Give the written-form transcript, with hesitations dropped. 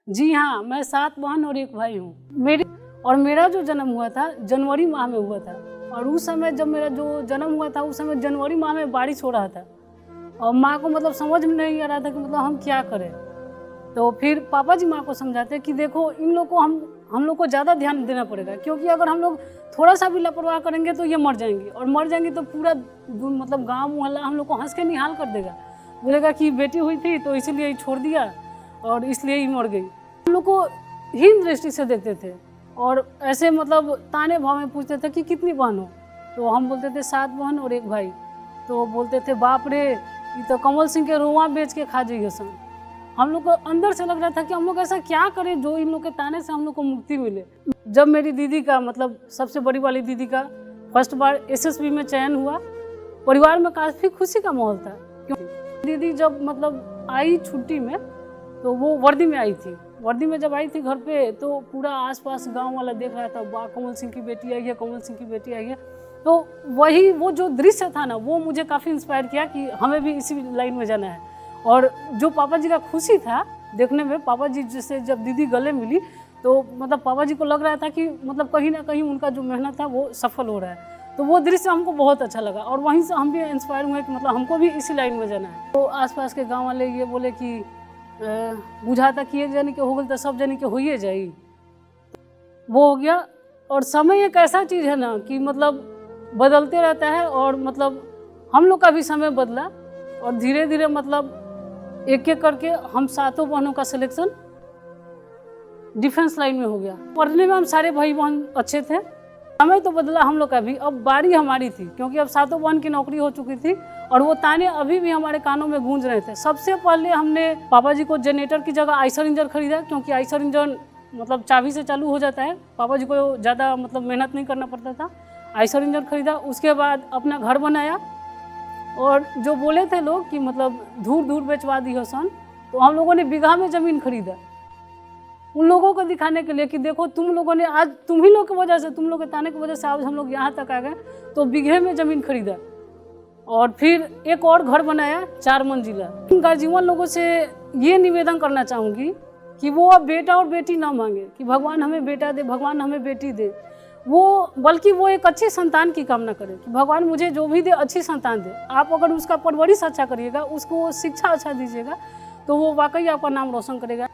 जी हाँ, मैं 7 बहन और 1 भाई हूँ। मेरा जो जन्म हुआ था जनवरी माह में हुआ था, और उस समय जब मेरा जो जन्म हुआ था उस समय जनवरी माह में बारिश हो रहा था, और माँ को मतलब समझ में नहीं आ रहा था कि मतलब हम क्या करें। तो फिर पापा जी माँ को समझाते कि देखो इन लोग को हम लोग को ज़्यादा ध्यान देना पड़ेगा, क्योंकि अगर हम लोग थोड़ा सा भी लापरवाह करेंगे तो ये मर जाएंगी, और मर जाएंगी तो पूरा मतलब गांव मोहल्ला हम लोग को हंस के निहाल कर देगा, बोलेगा कि बेटी हुई थी तो इसीलिए ही छोड़ दिया और इसलिए ही मर गई। हम लोग को हीन दृष्टि से देखते थे, और ऐसे मतलब ताने भाव में पूछते थे कि कितनी बहन हो, तो हम बोलते थे 7 बहन और 1 भाई। तो बोलते थे बाप रे, ये तो कमल सिंह के रोआ बेच के खा जाइए सन। हम लोग को अंदर से लग रहा था कि हम लोग ऐसा क्या करें जो इन लोग के ताने से हम लोग को मुक्ति मिले। जब मेरी दीदी का मतलब सबसे बड़ी वाली दीदी का फर्स्ट बार एसएसबी में चयन हुआ, परिवार में काफ़ी खुशी का माहौल था, क्योंकि दीदी जब मतलब आई छुट्टी में तो वो वर्दी में आई थी। वर्दी में जब आई थी घर पे तो पूरा आसपास गांव वाला देख रहा था, वाह कमल सिंह की बेटी आई है, कमल सिंह की बेटी आई है। तो वो जो दृश्य था ना, वो मुझे काफ़ी इंस्पायर किया कि हमें भी इसी लाइन में जाना है। और जो पापा जी का खुशी था देखने में, पापा जी जैसे जब दीदी गले मिली तो मतलब पापा जी को लग रहा था कि मतलब कहीं ना कहीं उनका जो मेहनत था वो सफल हो रहा है। तो वो दृश्य हमको बहुत अच्छा लगा, और वहीं से हम भी इंस्पायर हुए कि मतलब हमको भी इसी लाइन में जाना है। तो आसपास के गाँव वाले ये बोले कि बुझाता कि एक जनी के हो गई तो सब जनी के होइए जाई, वो हो गया। और समय एक ऐसा चीज़ है ना कि मतलब बदलते रहता है, और मतलब हम लोग का भी समय बदला, और धीरे धीरे मतलब एक एक करके हम 7 बहनों का सिलेक्शन डिफेंस लाइन में हो गया। पढ़ने में हम सारे भाई बहन अच्छे थे। समय तो बदला हम लोग का भी, अब बारी हमारी थी, क्योंकि अब 7 बहन की नौकरी हो चुकी थी, और वो ताने अभी भी हमारे कानों में गूंज रहे थे। सबसे पहले हमने पापा जी को जनरेटर की जगह आइसर इंजन खरीदा, क्योंकि आइसर इंजन मतलब चाबी से चालू हो जाता है, पापा जी को ज़्यादा मतलब मेहनत नहीं करना पड़ता था। आइसर इंजन खरीदा, उसके बाद अपना घर बनाया। और जो बोले थे लोग कि मतलब दूर दूर बेचवा दी हो सन, तो हम लोगों ने बीघा में ज़मीन खरीदा उन लोगों को दिखाने के लिए कि देखो तुम लोगों ने आज, तुम ही लोग की वजह से, तुम लोग के ताने की वजह से आज हम लोग यहाँ तक आ गए। तो बीघे में ज़मीन खरीदा, और फिर एक और घर बनाया 4 मंजिला। उनका जीवन लोगों से ये निवेदन करना चाहूँगी कि वो अब बेटा और बेटी ना मांगे कि भगवान हमें बेटा दे, भगवान हमें बेटी दे, बल्कि वो एक अच्छी संतान की कामना करें कि भगवान मुझे जो भी दे अच्छी संतान दे। आप अगर उसका परवरिश अच्छा करिएगा, उसको शिक्षा अच्छा दीजिएगा, तो वो वाकई आपका नाम रोशन करेगा।